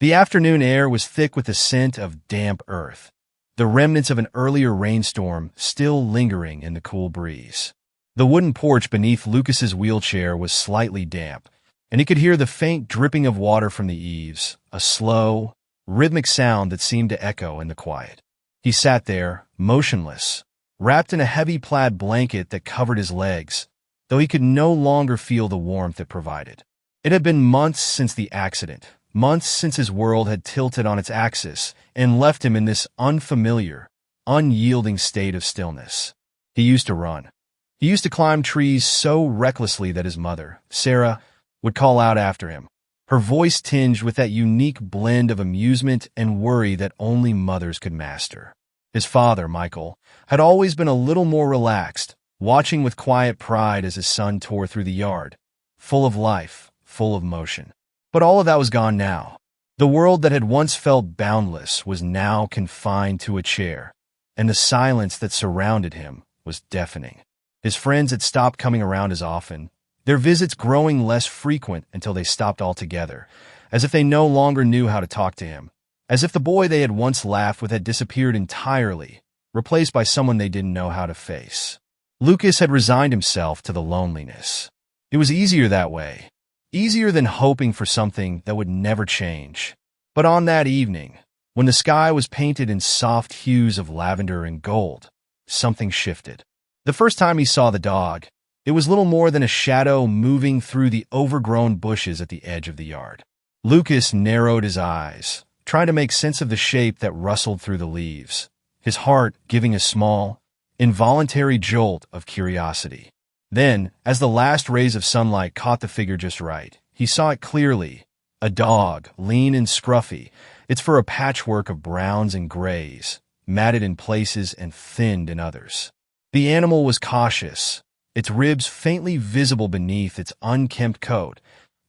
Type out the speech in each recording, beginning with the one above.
The afternoon air was thick with the scent of damp earth, the remnants of an earlier rainstorm still lingering in the cool breeze. The wooden porch beneath Lucas's wheelchair was slightly damp, and he could hear the faint dripping of water from the eaves, a slow, rhythmic sound that seemed to echo in the quiet. He sat there, motionless, wrapped in a heavy plaid blanket that covered his legs, though he could no longer feel the warmth it provided. It had been months since the accident, months since his world had tilted on its axis and left him in this unfamiliar, unyielding state of stillness. He used to run. He used to climb trees so recklessly that his mother, Sarah, would call out after him, her voice tinged with that unique blend of amusement and worry that only mothers could master. His father, Michael, had always been a little more relaxed, watching with quiet pride as his son tore through the yard, full of life, full of motion. But all of that was gone now. The world that had once felt boundless was now confined to a chair, and the silence that surrounded him was deafening. His friends had stopped coming around as often, their visits growing less frequent until they stopped altogether, as if they no longer knew how to talk to him, as if the boy they had once laughed with had disappeared entirely, replaced by someone they didn't know how to face. Lucas had resigned himself to the loneliness. It was easier that way, easier than hoping for something that would never change. But on that evening, when the sky was painted in soft hues of lavender and gold, something shifted. The first time he saw the dog, it was little more than a shadow moving through the overgrown bushes at the edge of the yard. Lucas narrowed his eyes, trying to make sense of the shape that rustled through the leaves, his heart giving a small, involuntary jolt of curiosity. Then, as the last rays of sunlight caught the figure just right, he saw it clearly. A dog, lean and scruffy, its fur a patchwork of browns and grays, matted in places and thinned in others. The animal was cautious, its ribs faintly visible beneath its unkempt coat,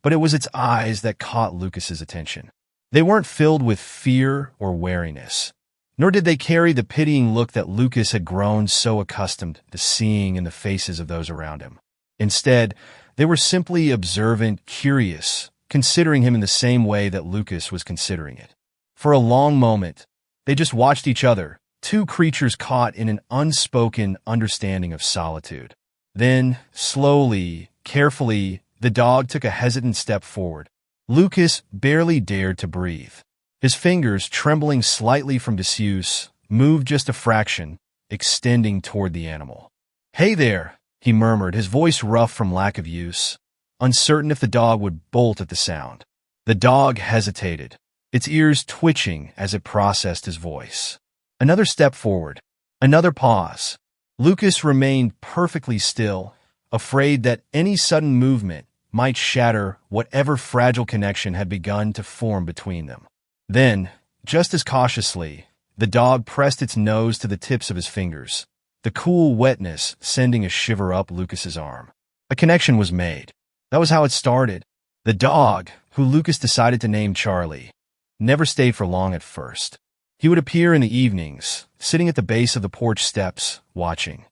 but it was its eyes that caught Lucas's attention. They weren't filled with fear or wariness, nor did they carry the pitying look that Lucas had grown so accustomed to seeing in the faces of those around him. Instead, they were simply observant, curious, considering him in the same way that Lucas was considering it. For a long moment, they just watched each other, two creatures caught in an unspoken understanding of solitude. Then, slowly, carefully, the dog took a hesitant step forward. Lucas barely dared to breathe. His fingers, trembling slightly from disuse, moved just a fraction, extending toward the animal. "Hey there," he murmured, his voice rough from lack of use, uncertain if the dog would bolt at the sound. The dog hesitated, its ears twitching as it processed his voice. Another step forward, another pause. Lucas remained perfectly still, afraid that any sudden movement might shatter whatever fragile connection had begun to form between them. Then, just as cautiously, the dog pressed its nose to the tips of his fingers, the cool wetness sending a shiver up Lucas's arm. A connection was made. That was how it started. The dog, who Lucas decided to name Charlie, never stayed for long at first. He would appear in the evenings, sitting at the base of the porch steps, watching.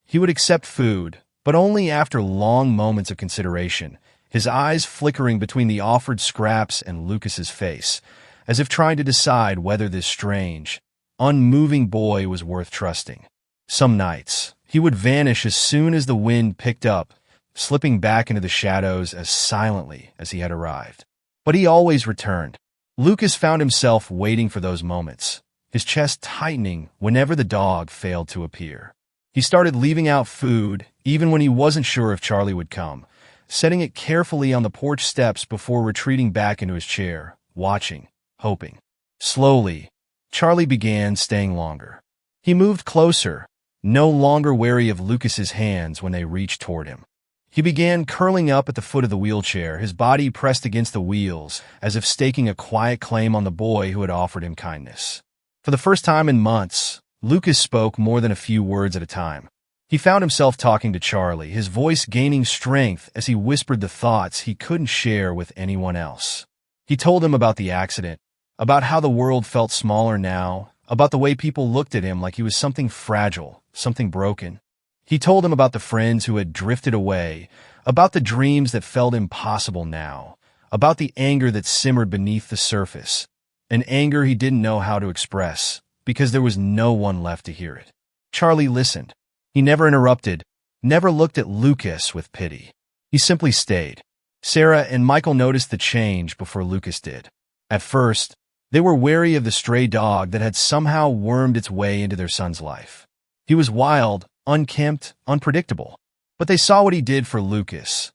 He would accept food, but only after long moments of consideration, his eyes flickering between the offered scraps and Lucas's face, as if trying to decide whether this strange, unmoving boy was worth trusting. Some nights, he would vanish as soon as the wind picked up, slipping back into the shadows as silently as he had arrived. But he always returned. Lucas found himself waiting for those moments, his chest tightening whenever the dog failed to appear. He started leaving out food, even when he wasn't sure if Charlie would come, setting it carefully on the porch steps before retreating back into his chair, watching, hoping. Slowly, Charlie began staying longer. He moved closer, no longer wary of Lucas's hands when they reached toward him. He began curling up at the foot of the wheelchair, his body pressed against the wheels, as if staking a quiet claim on the boy who had offered him kindness. For the first time in months, Lucas spoke more than a few words at a time. He found himself talking to Charlie, his voice gaining strength as he whispered the thoughts he couldn't share with anyone else. He told him about the accident, about how the world felt smaller now, about the way people looked at him like he was something fragile, something broken. He told him about the friends who had drifted away, about the dreams that felt impossible now, about the anger that simmered beneath the surface, an anger he didn't know how to express, because there was no one left to hear it. Charlie listened. He never interrupted, never looked at Lucas with pity. He simply stayed. Sarah and Michael noticed the change before Lucas did. At first, they were wary of the stray dog that had somehow wormed its way into their son's life. He was wild, unkempt, unpredictable. But they saw what he did for Lucas.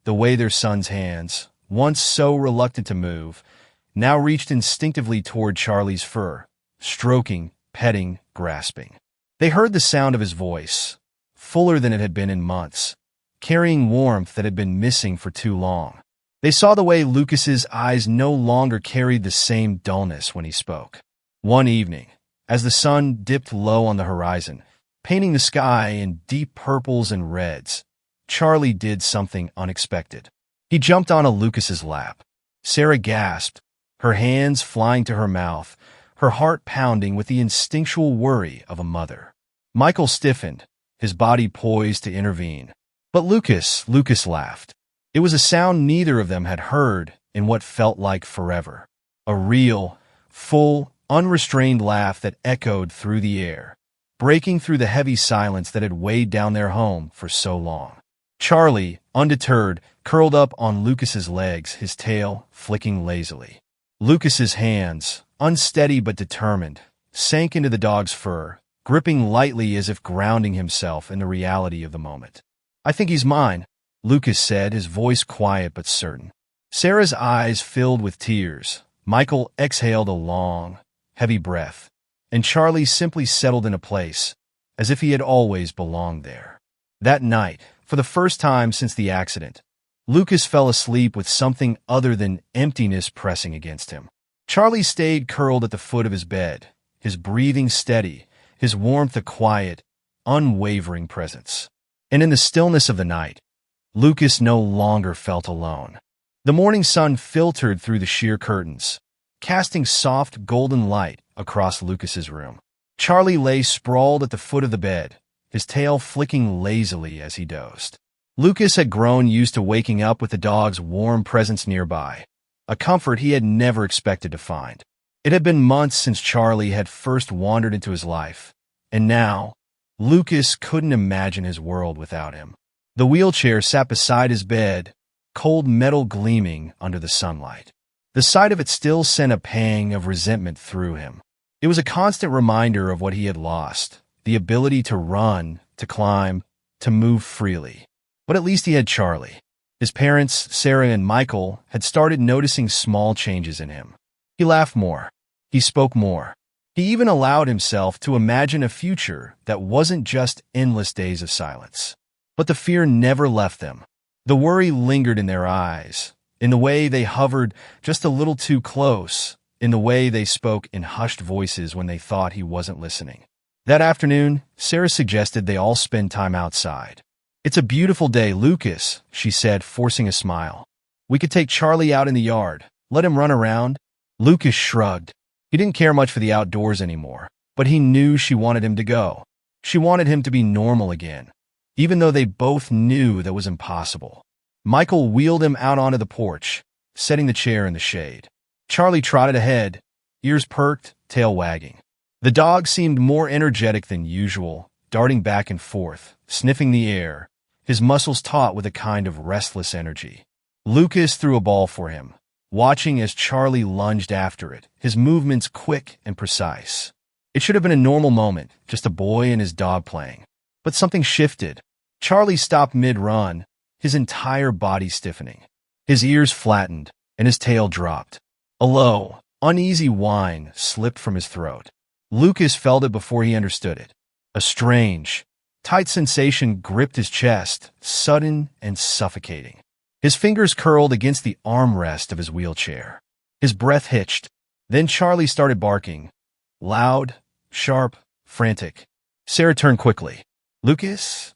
The way their son's hands, once so reluctant to move, now reached instinctively toward Charlie's fur, stroking, petting, grasping. They heard the sound of his voice, fuller than it had been in months, carrying warmth that had been missing for too long. They saw the way Lucas's eyes no longer carried the same dullness when he spoke. One evening, as the sun dipped low on the horizon, painting the sky in deep purples and reds, Charlie did something unexpected. He jumped onto Lucas's lap. Sarah gasped, her hands flying to her mouth, her heart pounding with the instinctual worry of a mother. Michael stiffened, his body poised to intervene. But Lucas laughed. It was a sound neither of them had heard in what felt like forever. A real, full, unrestrained laugh that echoed through the air, breaking through the heavy silence that had weighed down their home for so long. Charlie, undeterred, curled up on Lucas's legs, his tail flicking lazily. Lucas's hands, unsteady but determined, sank into the dog's fur, gripping lightly as if grounding himself in the reality of the moment. "I think he's mine," Lucas said, his voice quiet but certain. Sarah's eyes filled with tears. Michael exhaled a long, heavy breath, and Charlie simply settled into place, as if he had always belonged there. That night, for the first time since the accident, Lucas fell asleep with something other than emptiness pressing against him. Charlie stayed curled at the foot of his bed, his breathing steady, his warmth a quiet, unwavering presence. And in the stillness of the night, Lucas no longer felt alone. The morning sun filtered through the sheer curtains, casting soft golden light across Lucas's room. Charlie lay sprawled at the foot of the bed, his tail flicking lazily as he dozed. Lucas had grown used to waking up with the dog's warm presence nearby, a comfort he had never expected to find. It had been months since Charlie had first wandered into his life, and now, Lucas couldn't imagine his world without him. The wheelchair sat beside his bed, cold metal gleaming under the sunlight. The sight of it still sent a pang of resentment through him. It was a constant reminder of what he had lost, the ability to run, to climb, to move freely. But at least he had Charlie. His parents, Sarah and Michael, had started noticing small changes in him. He laughed more. He spoke more. He even allowed himself to imagine a future that wasn't just endless days of silence. But the fear never left them. The worry lingered in their eyes, in the way they hovered just a little too close, in the way they spoke in hushed voices when they thought he wasn't listening. That afternoon, Sarah suggested they all spend time outside. "It's a beautiful day, Lucas," she said, forcing a smile. "We could take Charlie out in the yard, let him run around." Lucas shrugged. He didn't care much for the outdoors anymore, but he knew she wanted him to go. She wanted him to be normal again, even though they both knew that was impossible. Michael wheeled him out onto the porch, setting the chair in the shade. Charlie trotted ahead, ears perked, tail wagging. The dog seemed more energetic than usual, darting back and forth, sniffing the air, his muscles taut with a kind of restless energy. Lucas threw a ball for him, watching as Charlie lunged after it, his movements quick and precise. It should have been a normal moment, just a boy and his dog playing. But something shifted. Charlie stopped mid-run, his entire body stiffening. His ears flattened, and his tail dropped. A low, uneasy whine slipped from his throat. Lucas felt it before he understood it. A strange, tight sensation gripped his chest, sudden and suffocating. His fingers curled against the armrest of his wheelchair. His breath hitched. Then Charlie started barking. Loud, sharp, frantic. Sarah turned quickly. "Lucas?"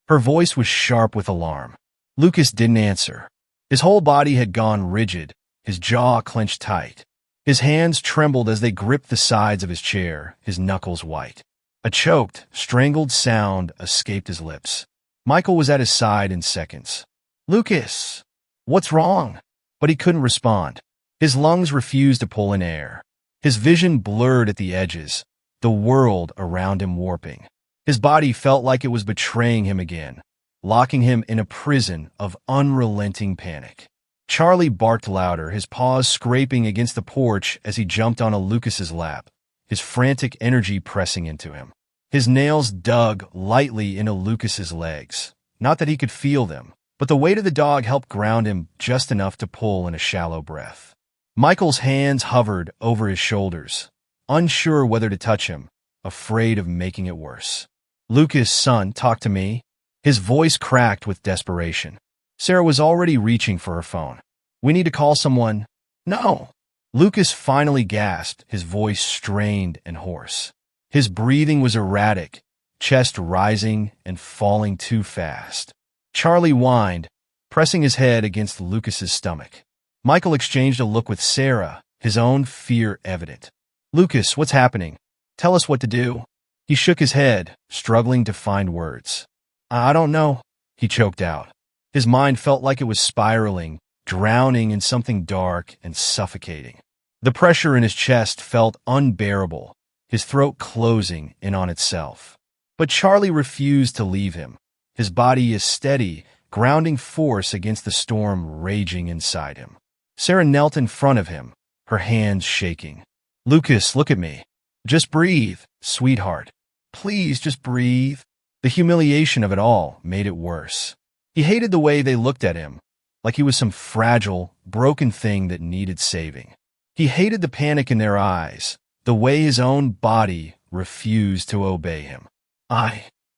Her voice was sharp with alarm. Lucas didn't answer. His whole body had gone rigid, his jaw clenched tight. His hands trembled as they gripped the sides of his chair, his knuckles white. A choked, strangled sound escaped his lips. Michael was at his side in seconds. "Lucas, what's wrong?" But he couldn't respond. His lungs refused to pull in air. His vision blurred at the edges, the world around him warping. His body felt like it was betraying him again, locking him in a prison of unrelenting panic. Charlie barked louder, his paws scraping against the porch as he jumped onto Lucas's lap, his frantic energy pressing into him. His nails dug lightly into Lucas's legs. Not that he could feel them, but the weight of the dog helped ground him just enough to pull in a shallow breath. Michael's hands hovered over his shoulders, unsure whether to touch him, afraid of making it worse. "Lucas, son, talk to me." His voice cracked with desperation. Sarah was already reaching for her phone. "We need to call someone." "No." Lucas finally gasped, his voice strained and hoarse. His breathing was erratic, chest rising and falling too fast. Charlie whined, pressing his head against Lucas's stomach. Michael exchanged a look with Sarah, his own fear evident. "Lucas, what's happening? Tell us what to do." He shook his head, struggling to find words. "I don't know," he choked out. His mind felt like it was spiraling, drowning in something dark and suffocating. The pressure in his chest felt unbearable, his throat closing in on itself. But Charlie refused to leave him, his body a steady, grounding force against the storm raging inside him. Sarah knelt in front of him, her hands shaking. "Lucas, look at me. Just breathe, sweetheart. Please just breathe." The humiliation of it all made it worse. He hated the way they looked at him, like he was some fragile, broken thing that needed saving. He hated the panic in their eyes, the way his own body refused to obey him.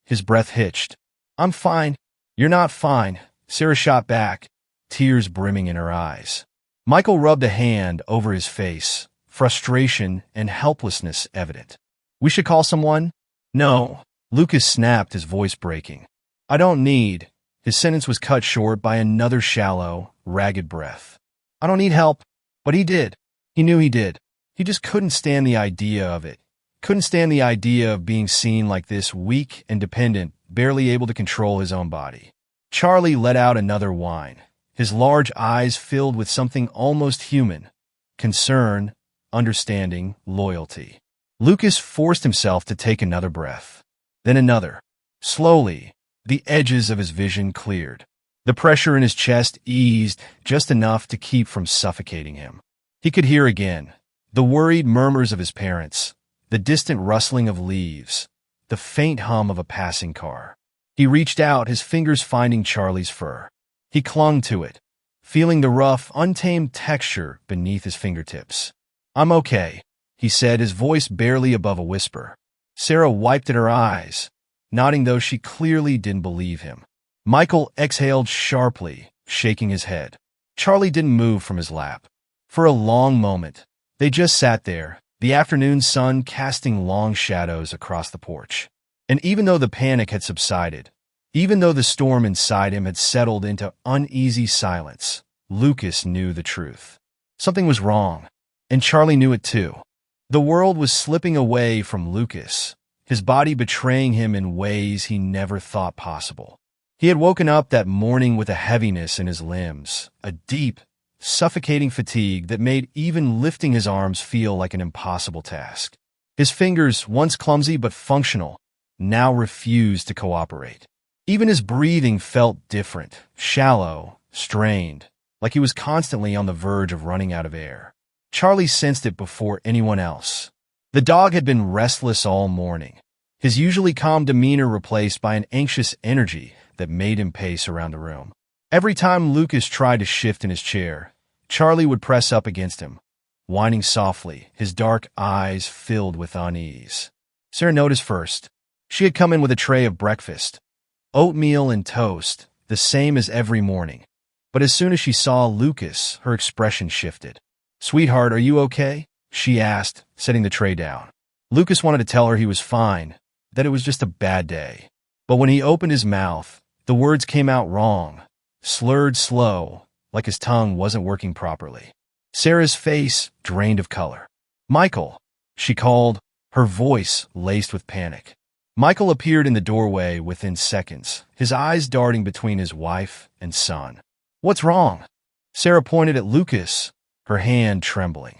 His breath hitched. "I'm fine." "You're not fine," Sarah shot back, tears brimming in her eyes. Michael rubbed a hand over his face, frustration and helplessness evident. "We should call someone?" "No." Lucas snapped, his voice breaking. "I don't need." His sentence was cut short by another shallow, ragged breath. "I don't need help." But he did. He knew he did. He just couldn't stand the idea of it. Couldn't stand the idea of being seen like this, weak and dependent, barely able to control his own body. Charlie let out another whine, his large eyes filled with something almost human. Concern, understanding, loyalty. Lucas forced himself to take another breath. Then another. Slowly, the edges of his vision cleared. The pressure in his chest eased just enough to keep from suffocating him. He could hear again the worried murmurs of his parents, the distant rustling of leaves, the faint hum of a passing car. He reached out, his fingers finding Charlie's fur. He clung to it, feeling the rough, untamed texture beneath his fingertips. "I'm okay," he said, his voice barely above a whisper. Sarah wiped at her eyes, nodding though she clearly didn't believe him. Michael exhaled sharply, shaking his head. Charlie didn't move from his lap. For a long moment, they just sat there, the afternoon sun casting long shadows across the porch. And even though the panic had subsided, even though the storm inside him had settled into uneasy silence, Lucas knew the truth. Something was wrong, and Charlie knew it too. The world was slipping away from Lucas, his body betraying him in ways he never thought possible. He had woken up that morning with a heaviness in his limbs, a deep, suffocating fatigue that made even lifting his arms feel like an impossible task. His fingers, once clumsy but functional, now refused to cooperate. Even his breathing felt different, shallow, strained, like he was constantly on the verge of running out of air. Charlie sensed it before anyone else. The dog had been restless all morning, his usually calm demeanor replaced by an anxious energy that made him pace around the room. Every time Lucas tried to shift in his chair, Charlie would press up against him, whining softly, his dark eyes filled with unease. Sarah noticed first. She had come in with a tray of breakfast, oatmeal and toast, the same as every morning. But as soon as she saw Lucas, her expression shifted. "Sweetheart, are you okay?" she asked, setting the tray down. Lucas wanted to tell her he was fine, that it was just a bad day. But when he opened his mouth, the words came out wrong, slurred slow, like his tongue wasn't working properly. Sarah's face drained of color. "Michael," she called, her voice laced with panic. Michael appeared in the doorway within seconds, his eyes darting between his wife and son. "What's wrong?" Sarah pointed at Lucas, her hand trembling.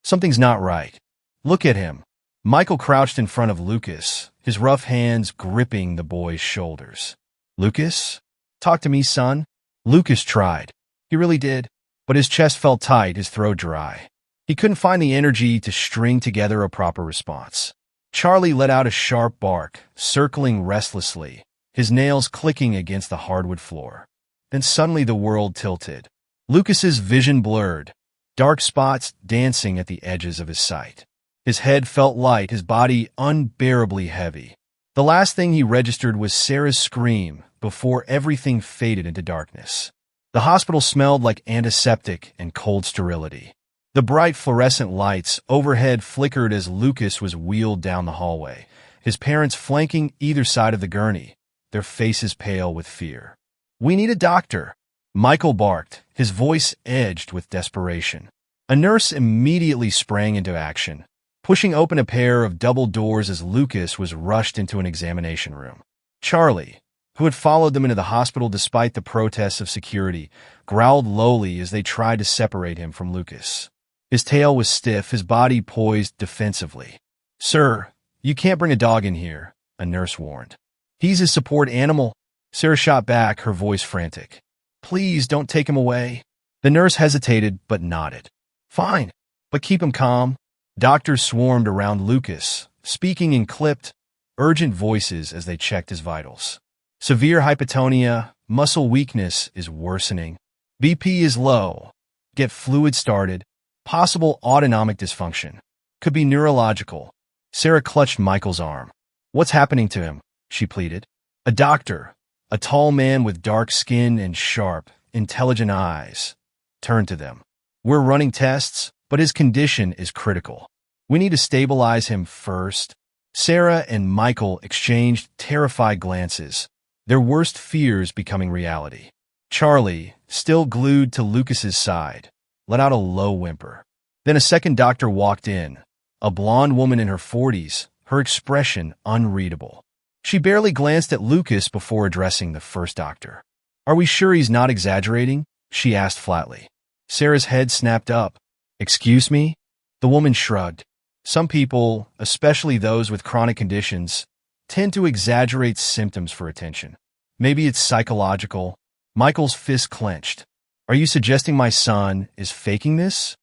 "Something's not right." Look at him. Michael crouched in front of Lucas, his rough hands gripping the boy's shoulders. Lucas? Talk to me, son. Lucas tried. He really did. But his chest felt tight, his throat dry. He couldn't find the energy to string together a proper response. Charlie let out a sharp bark, circling restlessly, his nails clicking against the hardwood floor. Then suddenly the world tilted. Lucas's vision blurred, dark spots dancing at the edges of his sight. His head felt light, his body unbearably heavy. The last thing he registered was Sarah's scream before everything faded into darkness. The hospital smelled like antiseptic and cold sterility. The bright fluorescent lights overhead flickered as Lucas was wheeled down the hallway, his parents flanking either side of the gurney, their faces pale with fear. "We need a doctor," Michael barked, his voice edged with desperation. A nurse immediately sprang into action, pushing open a pair of double doors as Lucas was rushed into an examination room. Charlie, who had followed them into the hospital despite the protests of security, growled lowly as they tried to separate him from Lucas. His tail was stiff, his body poised defensively. "Sir, you can't bring a dog in here," a nurse warned. "He's his support animal." Sarah shot back, her voice frantic. "Please don't take him away." The nurse hesitated but nodded. "Fine, but keep him calm." Doctors swarmed around Lucas, speaking in clipped, urgent voices as they checked his vitals. "Severe hypotonia, muscle weakness is worsening. BP is low. Get fluid started. Possible autonomic dysfunction. Could be neurological." Sarah clutched Michael's arm. "What's happening to him?" she pleaded. A doctor, a tall man with dark skin and sharp, intelligent eyes, turned to them. "We're running tests, but his condition is critical. We need to stabilize him first." Sarah and Michael exchanged terrified glances, their worst fears becoming reality. Charlie, still glued to Lucas's side, let out a low whimper. Then a second doctor walked in, a blonde woman in her 40s, her expression unreadable. She barely glanced at Lucas before addressing the first doctor. "Are we sure he's not exaggerating?" she asked flatly. Sarah's head snapped up. "Excuse me?" The woman shrugged. "Some people, especially those with chronic conditions, tend to exaggerate symptoms for attention. Maybe it's psychological." Michael's fist clenched. "Are you suggesting my son is faking this?"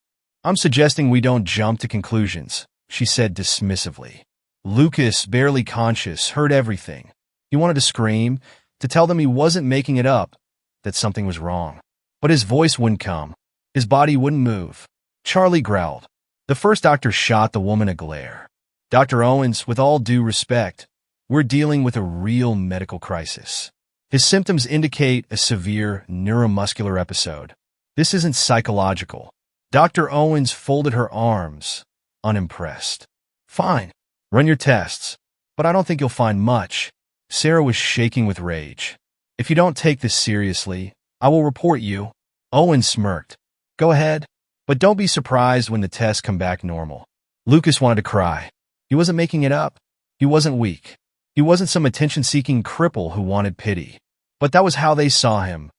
"I'm suggesting we don't jump to conclusions," she said dismissively. Lucas, barely conscious, heard everything. He wanted to scream, to tell them he wasn't making it up, that something was wrong. But his voice wouldn't come. His body wouldn't move. Charlie growled. The first doctor shot the woman a glare. "Dr. Owens, with all due respect, we're dealing with a real medical crisis. His symptoms indicate a severe neuromuscular episode. This isn't psychological." Dr. Owens folded her arms, unimpressed. "Fine, run your tests, but I don't think you'll find much." Sarah was shaking with rage. "If you don't take this seriously, I will report you." Owens smirked. "Go ahead, but don't be surprised when the tests come back normal." Lucas wanted to cry. He wasn't making it up. He wasn't weak. He wasn't some attention-seeking cripple who wanted pity. But that was how they saw him,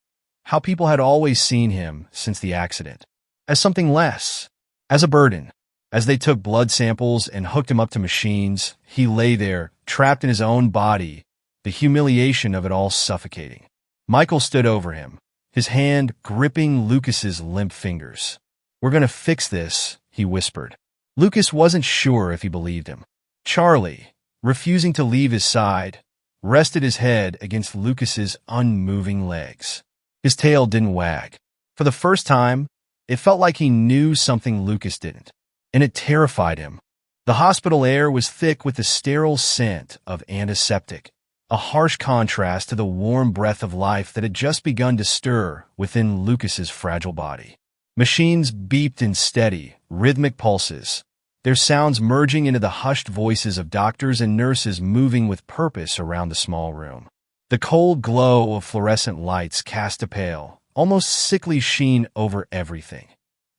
how people had always seen him since the accident. As something less, as a burden. As they took blood samples and hooked him up to machines, he lay there, trapped in his own body, the humiliation of it all suffocating. Michael stood over him, his hand gripping Lucas's limp fingers. "We're going to fix this," he whispered. Lucas wasn't sure if he believed him. Charlie, refusing to leave his side, rested his head against Lucas's unmoving legs. His tail didn't wag. For the first time, it felt like he knew something Lucas didn't, and it terrified him. The hospital air was thick with the sterile scent of antiseptic, a harsh contrast to the warm breath of life that had just begun to stir within Lucas's fragile body. Machines beeped in steady, rhythmic pulses, their sounds merging into the hushed voices of doctors and nurses moving with purpose around the small room. The cold glow of fluorescent lights cast a pale, almost sickly sheen over everything.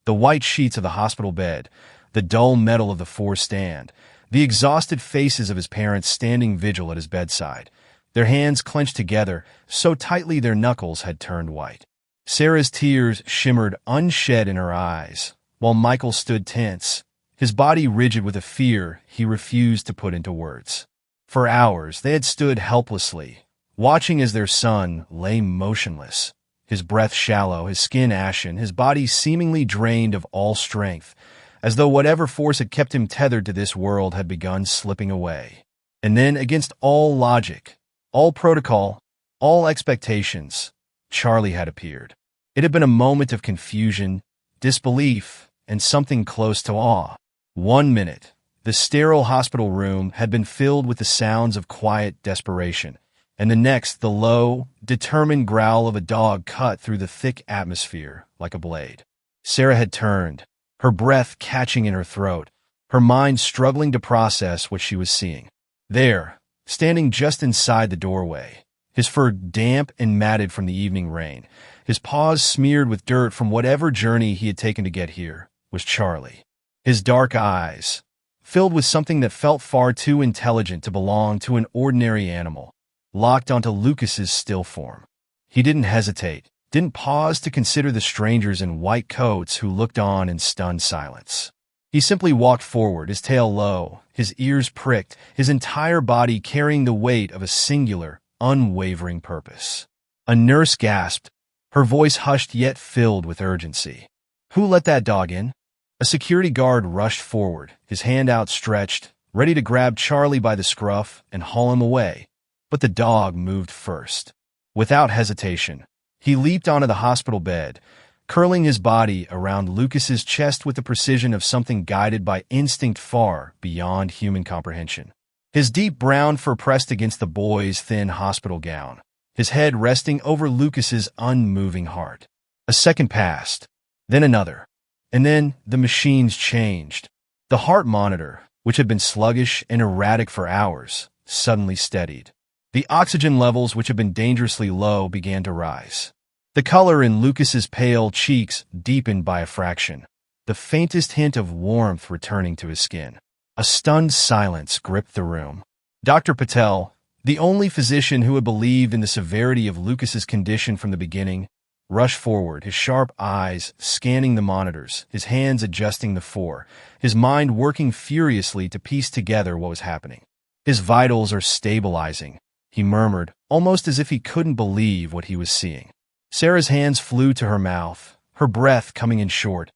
The white sheets of the hospital bed, the dull metal of the four-stand, the exhausted faces of his parents standing vigil at his bedside, their hands clenched together so tightly their knuckles had turned white. Sarah's tears shimmered unshed in her eyes, while Michael stood tense, his body rigid with a fear he refused to put into words. For hours, they had stood helplessly, watching as their son lay motionless, his breath shallow, his skin ashen, his body seemingly drained of all strength, as though whatever force had kept him tethered to this world had begun slipping away. And then, against all logic, all protocol, all expectations, Charlie had appeared. It had been a moment of confusion, disbelief, and something close to awe. 1 minute, the sterile hospital room had been filled with the sounds of quiet desperation, and the next, the low, determined growl of a dog cut through the thick atmosphere like a blade. Sarah had turned, her breath catching in her throat, her mind struggling to process what she was seeing. There, standing just inside the doorway, his fur damp and matted from the evening rain, his paws smeared with dirt from whatever journey he had taken to get here, was Charlie. His dark eyes, filled with something that felt far too intelligent to belong to an ordinary animal, locked onto Lucas's still form. He didn't hesitate, didn't pause to consider the strangers in white coats who looked on in stunned silence. He simply walked forward, his tail low, his ears pricked, his entire body carrying the weight of a singular, unwavering purpose. A nurse gasped, her voice hushed yet filled with urgency. "Who let that dog in?" A security guard rushed forward, his hand outstretched, ready to grab Charlie by the scruff and haul him away. But the dog moved first. Without hesitation, he leaped onto the hospital bed, curling his body around Lucas's chest with the precision of something guided by instinct far beyond human comprehension. His deep brown fur pressed against the boy's thin hospital gown, his head resting over Lucas's unmoving heart. A second passed, then another, and then the machines changed. The heart monitor, which had been sluggish and erratic for hours, suddenly steadied. The oxygen levels, which had been dangerously low, began to rise. The color in Lucas's pale cheeks deepened by a fraction, the faintest hint of warmth returning to his skin. A stunned silence gripped the room. Dr. Patel, the only physician who had believed in the severity of Lucas's condition from the beginning, rushed forward, his sharp eyes scanning the monitors, his hands adjusting the four, his mind working furiously to piece together what was happening. "His vitals are stabilizing," he murmured, almost as if he couldn't believe what he was seeing. Sarah's hands flew to her mouth, her breath coming in short,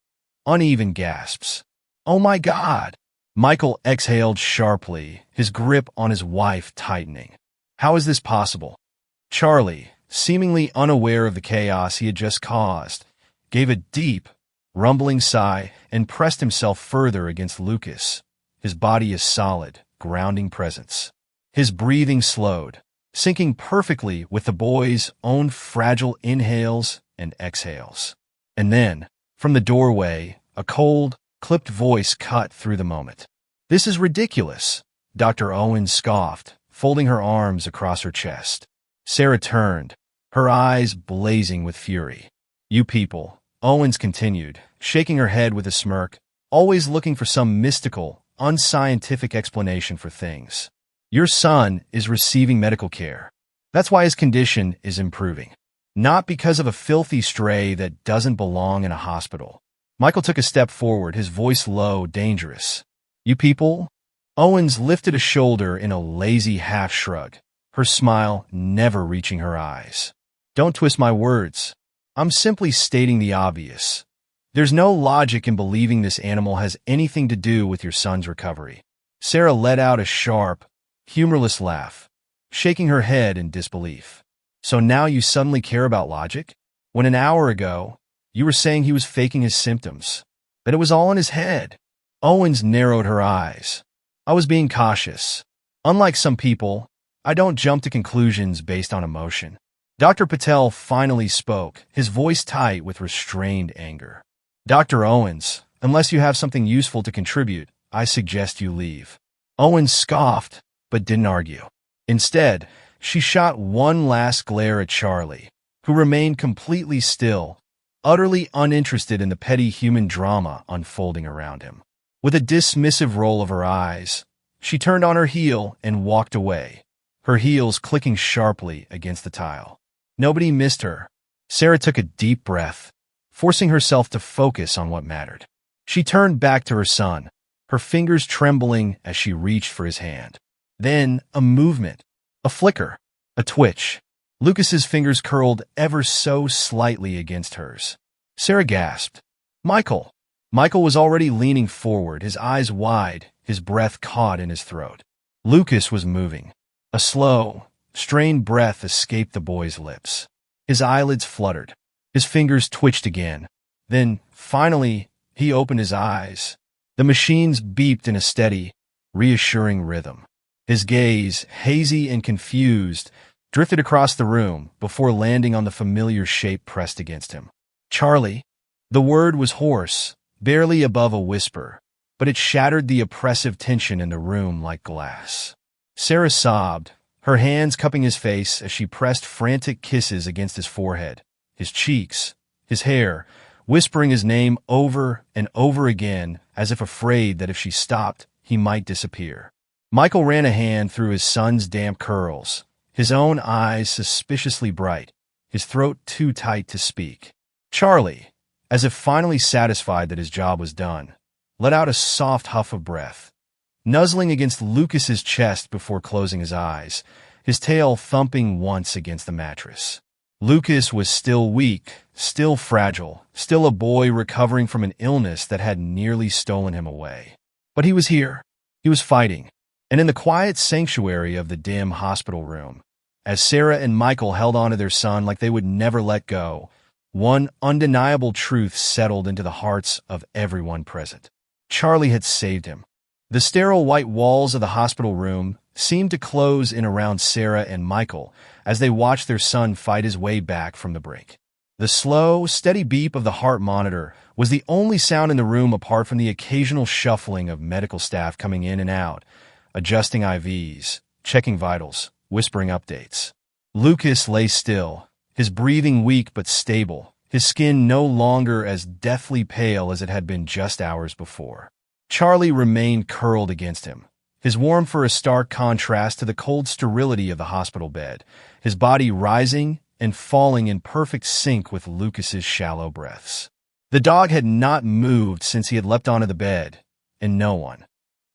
uneven gasps. "Oh my God!" Michael exhaled sharply, his grip on his wife tightening. "How is this possible?" Charlie, seemingly unaware of the chaos he had just caused, gave a deep, rumbling sigh and pressed himself further against Lucas, his body a solid, grounding presence. His breathing slowed, syncing perfectly with the boy's own fragile inhales and exhales. And then, from the doorway, a cold, clipped voice cut through the moment. "This is ridiculous," Dr. Owens scoffed, folding her arms across her chest. Sarah turned, her eyes blazing with fury. "You people," Owens continued, shaking her head with a smirk, always looking for some mystical, unscientific explanation for things. "Your son is receiving medical care. That's why his condition is improving. Not because of a filthy stray that doesn't belong in a hospital." Michael took a step forward, his voice low, dangerous. "You people?" Owens lifted a shoulder in a lazy half shrug, her smile never reaching her eyes. "Don't twist my words. I'm simply stating the obvious. There's no logic in believing this animal has anything to do with your son's recovery." Sarah let out a sharp, humorless laugh, shaking her head in disbelief. "So now you suddenly care about logic? When an hour ago, you were saying he was faking his symptoms, that it was all in his head." Owens narrowed her eyes. "I was being cautious. Unlike some people, I don't jump to conclusions based on emotion." Dr. Patel finally spoke, his voice tight with restrained anger. "Dr. Owens, unless you have something useful to contribute, I suggest you leave." Owens scoffed, but didn't argue. Instead, she shot one last glare at Charlie, who remained completely still, utterly uninterested in the petty human drama unfolding around him. With a dismissive roll of her eyes, she turned on her heel and walked away, her heels clicking sharply against the tile. Nobody missed her. Sarah took a deep breath, forcing herself to focus on what mattered. She turned back to her son, her fingers trembling as she reached for his hand. Then, a movement, a flicker, a twitch. Lucas's fingers curled ever so slightly against hers. Sarah gasped. Michael! Michael was already leaning forward, his eyes wide, his breath caught in his throat. Lucas was moving. A slow, strained breath escaped the boy's lips. His eyelids fluttered. His fingers twitched again. Then, finally, he opened his eyes. The machines beeped in a steady, reassuring rhythm. His gaze, hazy and confused, drifted across the room before landing on the familiar shape pressed against him. Charlie. The word was hoarse, barely above a whisper, but it shattered the oppressive tension in the room like glass. Sarah sobbed, her hands cupping his face as she pressed frantic kisses against his forehead, his cheeks, his hair, whispering his name over and over again as if afraid that if she stopped, he might disappear. Michael ran a hand through his son's damp curls, his own eyes suspiciously bright, his throat too tight to speak. Charlie, as if finally satisfied that his job was done, let out a soft huff of breath, nuzzling against Lucas's chest before closing his eyes, his tail thumping once against the mattress. Lucas was still weak, still fragile, still a boy recovering from an illness that had nearly stolen him away. But he was here. He was fighting. And in the quiet sanctuary of the dim hospital room, as Sarah and Michael held on to their son like they would never let go, one undeniable truth settled into the hearts of everyone present. Charlie had saved him. The sterile white walls of the hospital room seemed to close in around Sarah and Michael as they watched their son fight his way back from the brink. The slow, steady beep of the heart monitor was the only sound in the room apart from the occasional shuffling of medical staff coming in and out, adjusting IVs, checking vitals, whispering updates. Lucas lay still, his breathing weak but stable, his skin no longer as deathly pale as it had been just hours before. Charlie remained curled against him, his warmth for a stark contrast to the cold sterility of the hospital bed, his body rising and falling in perfect sync with Lucas's shallow breaths. The dog had not moved since he had leapt onto the bed, and no one,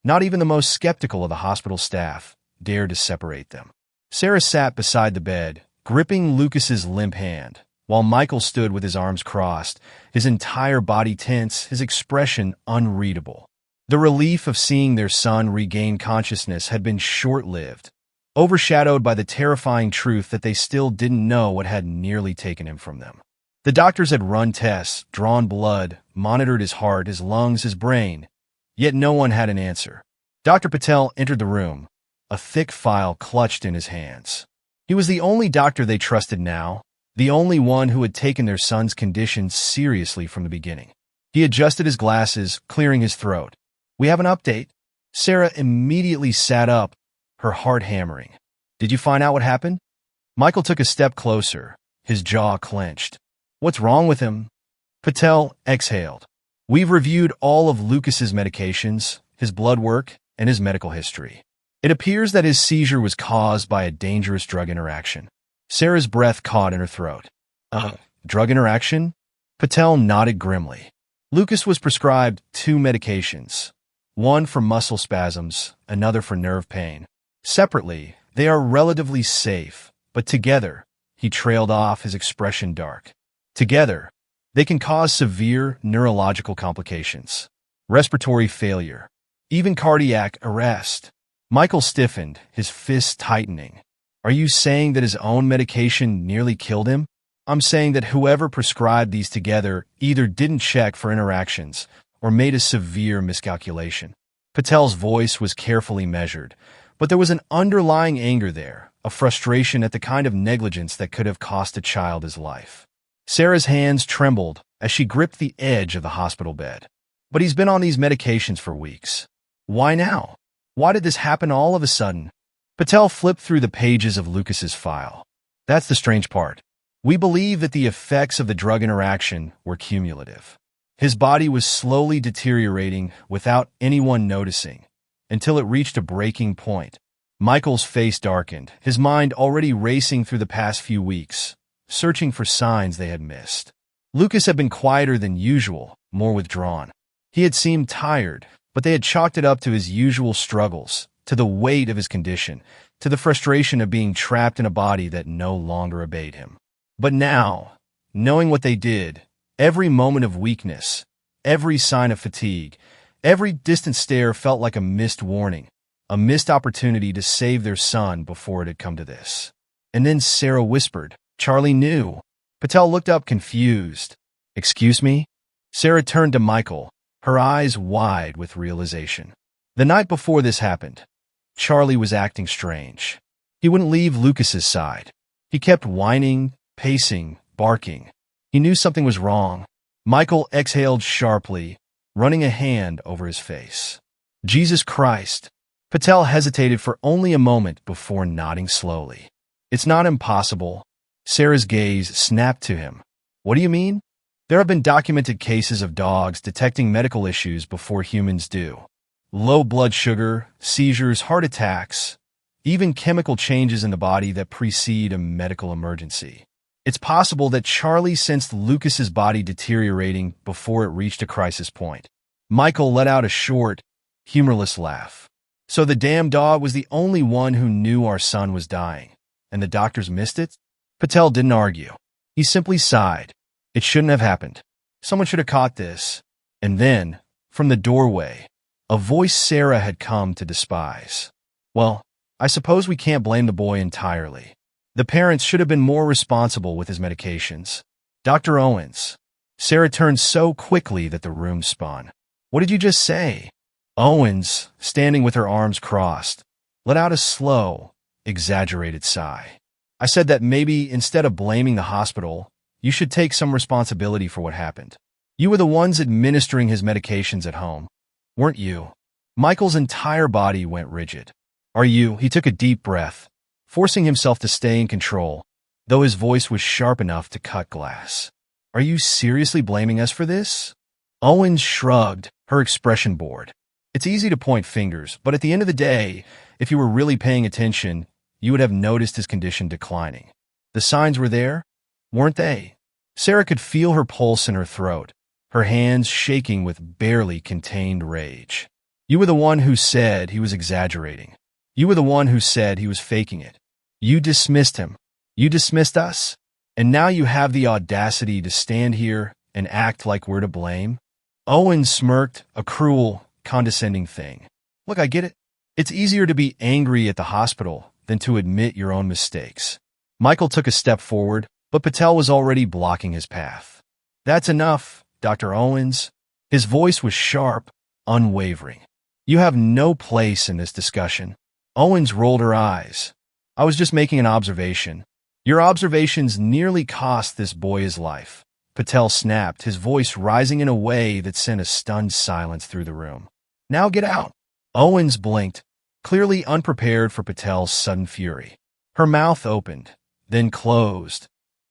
not even the most skeptical of the hospital staff, dared to separate them. Sarah sat beside the bed, gripping Lucas's limp hand, while Michael stood with his arms crossed, his entire body tense, his expression unreadable. The relief of seeing their son regain consciousness had been short-lived, overshadowed by the terrifying truth that they still didn't know what had nearly taken him from them. The doctors had run tests, drawn blood, monitored his heart, his lungs, his brain, yet no one had an answer. Dr. Patel entered the room, a thick file clutched in his hands. He was the only doctor they trusted now, the only one who had taken their son's condition seriously from the beginning. He adjusted his glasses, clearing his throat. "We have an update." Sarah immediately sat up, her heart hammering. "Did you find out what happened?" Michael took a step closer, his jaw clenched. "What's wrong with him?" Patel exhaled. "We've reviewed all of Lucas's medications, his blood work, and his medical history. It appears that his seizure was caused by a dangerous drug interaction." Sarah's breath caught in her throat. Drug interaction?" Patel nodded grimly. Lucas was prescribed 2 medications, one for muscle spasms, another for nerve pain. Separately, they are relatively safe, but together, he trailed off, his expression dark. Together, they can cause severe neurological complications, respiratory failure, even cardiac arrest. Michael stiffened, his fists tightening. "Are you saying that his own medication nearly killed him?" "I'm saying that whoever prescribed these together either didn't check for interactions or made a severe miscalculation." Patel's voice was carefully measured, but there was an underlying anger there, a frustration at the kind of negligence that could have cost a child his life. Sarah's hands trembled as she gripped the edge of the hospital bed. "But he's been on these medications for weeks. Why now? Why did this happen all of a sudden?" Patel flipped through the pages of Lucas's file. "That's the strange part. We believe that the effects of the drug interaction were cumulative. His body was slowly deteriorating without anyone noticing, until it reached a breaking point." Michael's face darkened, his mind already racing through the past few weeks, searching for signs they had missed. Lucas had been quieter than usual, more withdrawn. He had seemed tired, but they had chalked it up to his usual struggles, to the weight of his condition, to the frustration of being trapped in a body that no longer obeyed him. But now, knowing what they did, every moment of weakness, every sign of fatigue, every distant stare felt like a missed warning, a missed opportunity to save their son before it had come to this. And then Sarah whispered, "Charlie knew." Patel looked up confused. "Excuse me?" Sarah turned to Michael, her eyes wide with realization. The night before this happened, Charlie was acting strange. He wouldn't leave Lucas's side. He kept whining, pacing, barking. He knew something was wrong. Michael exhaled sharply, running a hand over his face. "Jesus Christ." Patel hesitated for only a moment before nodding slowly. "It's not impossible." Sarah's gaze snapped to him. "What do you mean?" "There have been documented cases of dogs detecting medical issues before humans do. Low blood sugar, seizures, heart attacks, even chemical changes in the body that precede a medical emergency. It's possible that Charlie sensed Lucas's body deteriorating before it reached a crisis point." Michael let out a short, humorless laugh. "So the damn dog was the only one who knew our son was dying, and the doctors missed it?" Patel didn't argue. He simply sighed. It shouldn't have happened. Someone should have caught this. And then, from the doorway, a voice Sarah had come to despise. "Well, I suppose we can't blame the boy entirely. The parents should have been more responsible with his medications." "Dr. Owens." Sarah turned so quickly that the room spun. "What did you just say?" Owens, standing with her arms crossed, let out a slow, exaggerated sigh. "I said that maybe instead of blaming the hospital, you should take some responsibility for what happened. You were the ones administering his medications at home, weren't you?" Michael's entire body went rigid. "Are you?" He took a deep breath, forcing himself to stay in control, though his voice was sharp enough to cut glass. "Are you seriously blaming us for this?" Owens shrugged, her expression bored. "It's easy to point fingers, but at the end of the day, if you were really paying attention, you would have noticed his condition declining. The signs were there, weren't they?" Sarah could feel her pulse in her throat, her hands shaking with barely contained rage. "You were the one who said he was exaggerating. You were the one who said he was faking it. You dismissed him. You dismissed us. And now you have the audacity to stand here and act like we're to blame?" Owen smirked, a cruel, condescending thing. "Look, I get it. It's easier to be angry at the hospital than to admit your own mistakes." Michael took a step forward, but Patel was already blocking his path. "That's enough, Dr. Owens." His voice was sharp, unwavering. "You have no place in this discussion." Owens rolled her eyes. "I was just making an observation." "Your observations nearly cost this boy his life," Patel snapped, his voice rising in a way that sent a stunned silence through the room. "Now get out." Owens blinked, clearly unprepared for Patel's sudden fury. Her mouth opened, then closed,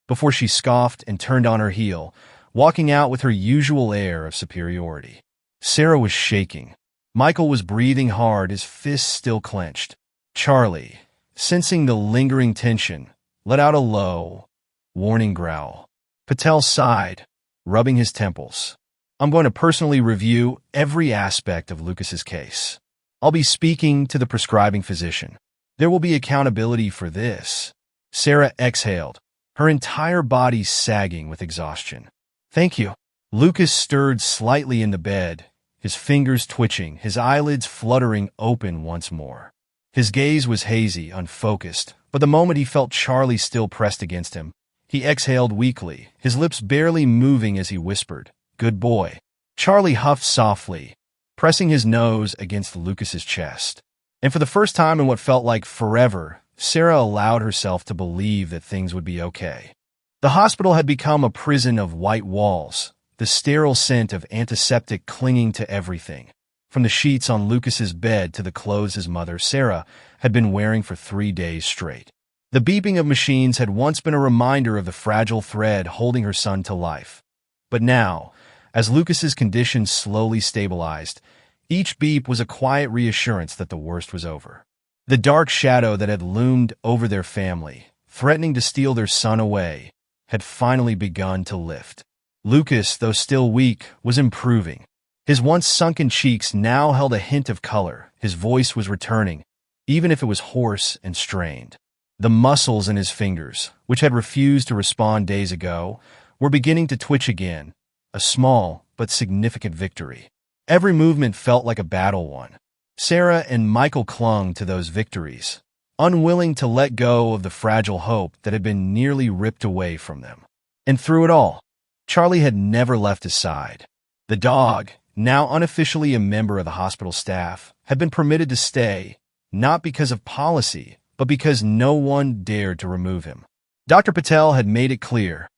before she scoffed and turned on her heel, walking out with her usual air of superiority. Sarah was shaking. Michael was breathing hard, his fists still clenched. Charlie, sensing the lingering tension, let out a low, warning growl. Patel sighed, rubbing his temples. "I'm going to personally review every aspect of Lucas's case. I'll be speaking to the prescribing physician. There will be accountability for this." Sarah exhaled, her entire body sagging with exhaustion. "Thank you." Lucas stirred slightly in the bed, his fingers twitching, his eyelids fluttering open once more. His gaze was hazy, unfocused, but the moment he felt Charlie still pressed against him, he exhaled weakly, his lips barely moving as he whispered, "Good boy." Charlie huffed softly, pressing his nose against Lucas's chest. And for the first time in what felt like forever, Sarah allowed herself to believe that things would be okay. The hospital had become a prison of white walls, the sterile scent of antiseptic clinging to everything. From the sheets on Lucas's bed to the clothes his mother, Sarah, had been wearing for 3 days straight. The beeping of machines had once been a reminder of the fragile thread holding her son to life. But now, as Lucas's condition slowly stabilized, each beep was a quiet reassurance that the worst was over. The dark shadow that had loomed over their family, threatening to steal their son away, had finally begun to lift. Lucas, though still weak, was improving. His once sunken cheeks now held a hint of color. His voice was returning, even if it was hoarse and strained. The muscles in his fingers, which had refused to respond days ago, were beginning to twitch again, a small but significant victory. Every movement felt like a battle won. Sarah and Michael clung to those victories, unwilling to let go of the fragile hope that had been nearly ripped away from them. And through it all, Charlie had never left his side. The dog, now unofficially a member of the hospital staff, had been permitted to stay, not because of policy, but because no one dared to remove him. Dr. Patel had made it clear.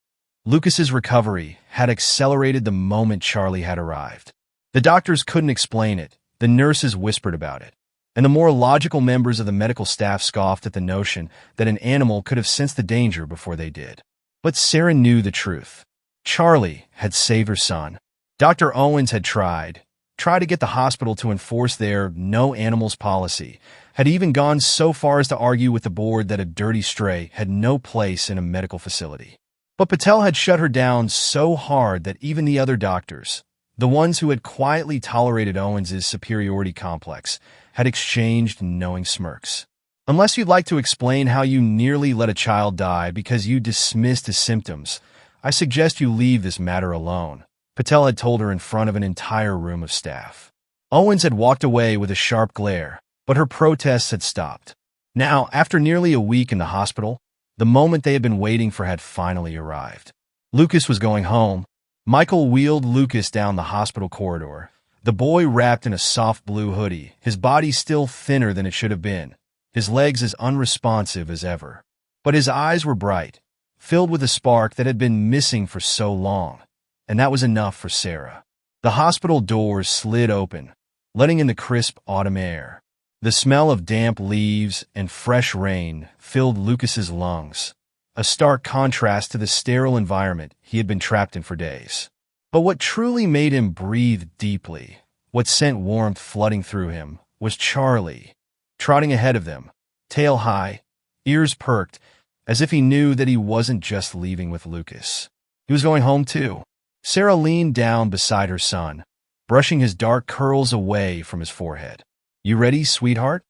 Lucas's recovery had accelerated the moment Charlie had arrived. The doctors couldn't explain it, the nurses whispered about it, and the more logical members of the medical staff scoffed at the notion that an animal could have sensed the danger before they did. But Sarah knew the truth. Charlie had saved her son. Dr. Owens had tried to get the hospital to enforce their no animals policy, had even gone so far as to argue with the board that a dirty stray had no place in a medical facility. But Patel had shut her down so hard that even the other doctors, the ones who had quietly tolerated Owens's superiority complex, had exchanged knowing smirks. Unless you'd like to explain how you nearly let a child die because you dismissed his symptoms, I suggest you leave this matter alone, Patel had told her in front of an entire room of staff. Owens had walked away with a sharp glare, but her protests had stopped. Now, after nearly a week in the hospital, the moment they had been waiting for had finally arrived. Lucas was going home. Michael wheeled Lucas down the hospital corridor, the boy wrapped in a soft blue hoodie, his body still thinner than it should have been, his legs as unresponsive as ever. But his eyes were bright, filled with a spark that had been missing for so long, and that was enough for Sarah. The hospital doors slid open, letting in the crisp autumn air. The smell of damp leaves and fresh rain filled Lucas's lungs, a stark contrast to the sterile environment he had been trapped in for days. But what truly made him breathe deeply, what sent warmth flooding through him, was Charlie, trotting ahead of them, tail high, ears perked, as if he knew that he wasn't just leaving with Lucas. He was going home too. Sarah leaned down beside her son, brushing his dark curls away from his forehead. "You ready, sweetheart?"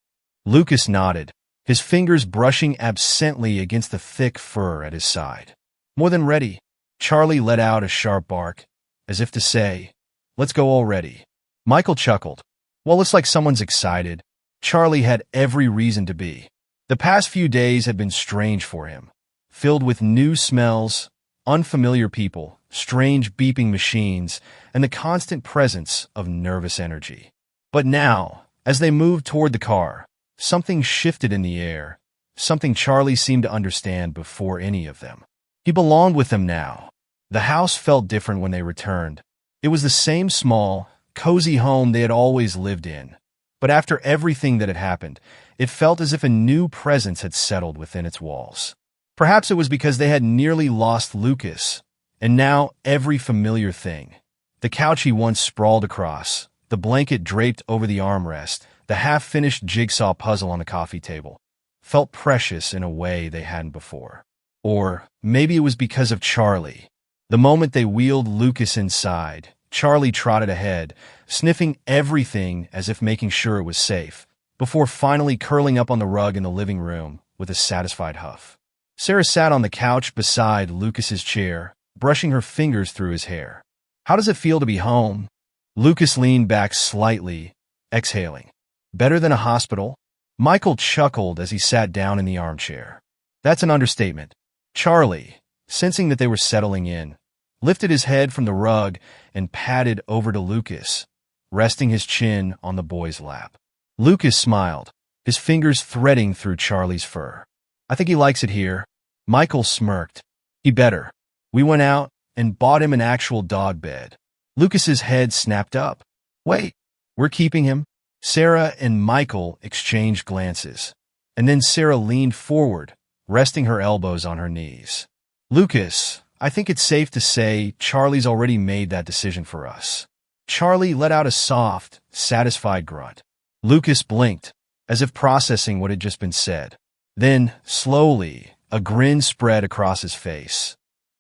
Lucas nodded, his fingers brushing absently against the thick fur at his side. "More than ready." Charlie let out a sharp bark, as if to say, "Let's go already." Michael chuckled. "Well, it's like someone's excited." Charlie had every reason to be. The past few days had been strange for him, filled with new smells, unfamiliar people, strange beeping machines, and the constant presence of nervous energy. But now, as they moved toward the car, something shifted in the air, something Charlie seemed to understand before any of them. He belonged with them now. The house felt different when they returned. It was the same small, cozy home they had always lived in. But after everything that had happened, it felt as if a new presence had settled within its walls. Perhaps it was because they had nearly lost Lucas, and now every familiar thing, the couch he once sprawled across, the blanket draped over the armrest, the half-finished jigsaw puzzle on the coffee table, felt precious in a way they hadn't before. Or maybe it was because of Charlie. The moment they wheeled Lucas inside, Charlie trotted ahead, sniffing everything as if making sure it was safe, before finally curling up on the rug in the living room with a satisfied huff. Sarah sat on the couch beside Lucas's chair, brushing her fingers through his hair. "How does it feel to be home?" Lucas leaned back slightly, exhaling. "Better than a hospital?" Michael chuckled as he sat down in the armchair. "That's an understatement." Charlie, sensing that they were settling in, lifted his head from the rug and padded over to Lucas, resting his chin on the boy's lap. Lucas smiled, his fingers threading through Charlie's fur. "I think he likes it here." Michael smirked. "He better." We went out and bought him an actual dog bed. Lucas's head snapped up. "Wait, we're keeping him?" Sarah and Michael exchanged glances, and then Sarah leaned forward, resting her elbows on her knees. "Lucas, I think it's safe to say Charlie's already made that decision for us." Charlie let out a soft, satisfied grunt. Lucas blinked, as if processing what had just been said. Then, slowly, a grin spread across his face.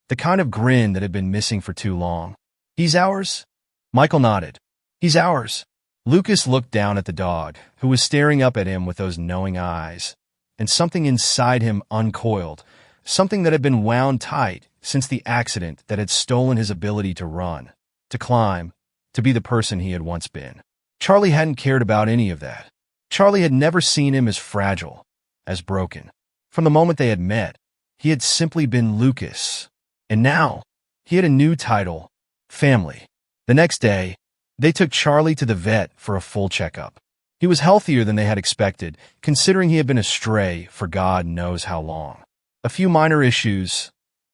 The kind of grin that had been missing for too long. "He's ours?" Michael nodded. He's ours. Lucas looked down at the dog, who was staring up at him with those knowing eyes, and something inside him uncoiled, something that had been wound tight since the accident that had stolen his ability to run, to climb, to be the person he had once been. Charlie hadn't cared about any of that. Charlie had never seen him as fragile, as broken. From the moment they had met, he had simply been Lucas. And now, he had a new title, family. The next day, they took Charlie to the vet for a full checkup. He was healthier than they had expected, considering he had been astray for God knows how long. A few minor issues,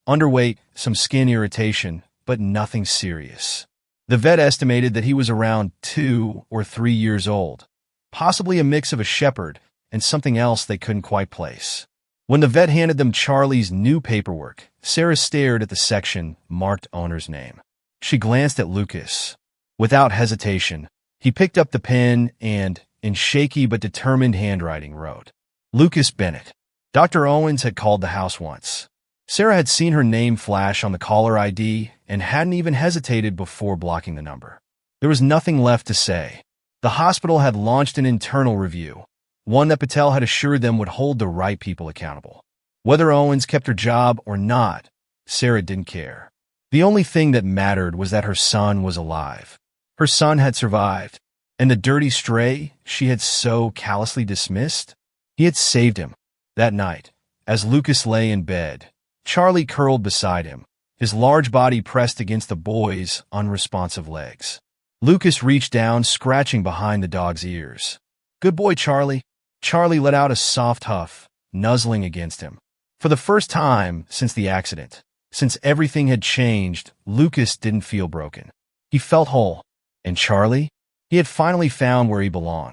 underweight, some skin irritation, but nothing serious. The vet estimated that he was around 2 or 3 years old, possibly a mix of a shepherd and something else they couldn't quite place. When the vet handed them Charlie's new paperwork, Sarah stared at the section marked owner's name. She glanced at Lucas. Without hesitation, he picked up the pen and, in shaky but determined handwriting, wrote, Lucas Bennett. Dr. Owens had called the house once. Sarah had seen her name flash on the caller ID and hadn't even hesitated before blocking the number. There was nothing left to say. The hospital had launched an internal review, one that Patel had assured them would hold the right people accountable. Whether Owens kept her job or not, Sarah didn't care. The only thing that mattered was that her son was alive. Her son had survived, and the dirty stray she had so callously dismissed, he had saved him. That night, as Lucas lay in bed, Charlie curled beside him, his large body pressed against the boy's unresponsive legs. Lucas reached down, scratching behind the dog's ears. Good boy, Charlie. Charlie let out a soft huff, nuzzling against him. For the first time since the accident, since everything had changed, Lucas didn't feel broken. He felt whole. And Charlie? He had finally found where he belonged.